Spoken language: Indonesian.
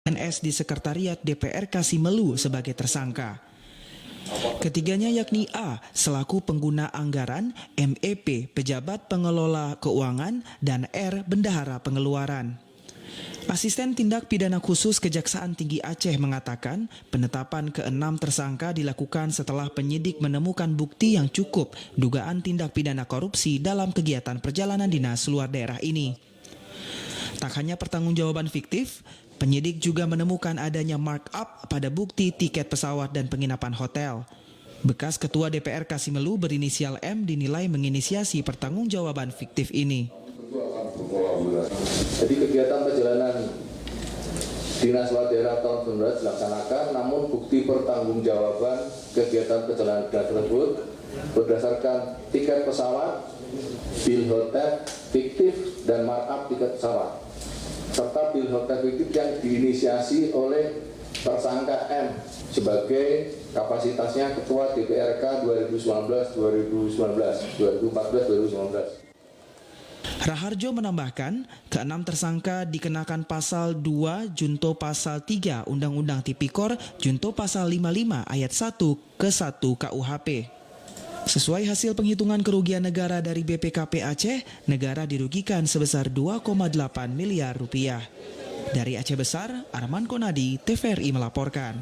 PNS di Sekretariat DPR Kasimelu sebagai tersangka. Ketiganya yakni A selaku pengguna anggaran, MEP pejabat pengelola keuangan, dan R bendahara pengeluaran. Asisten Tindak Pidana Khusus Kejaksaan Tinggi Aceh mengatakan penetapan ke-6 tersangka dilakukan setelah penyidik menemukan bukti yang cukup dugaan tindak pidana korupsi dalam kegiatan perjalanan dinas luar daerah ini. Tak hanya pertanggungjawaban fiktif, penyidik juga menemukan adanya markup pada bukti tiket pesawat dan penginapan hotel. Bekas Ketua DPR Kasimelu berinisial M dinilai menginisiasi pertanggungjawaban fiktif ini. Jadi kegiatan perjalanan dinas luar daerah tahun 2019 dilaksanakan, namun bukti pertanggungjawaban kegiatan perjalanan dinas tersebut berdasarkan tiket pesawat, bil hotel fiktif, dan markup tiket pesawat, serta bil hotel fiktif yang diinisiasi oleh tersangka M sebagai kapasitasnya Ketua DPRK 2014-2019. Raharjo menambahkan, ke-6 tersangka dikenakan pasal 2 junto pasal 3 Undang-Undang Tipikor junto pasal 55 ayat 1 ke 1 KUHP. Sesuai hasil penghitungan kerugian negara dari BPKP Aceh, negara dirugikan sebesar 2,8 miliar rupiah. Dari Aceh Besar, Arman Konadi, TVRI melaporkan.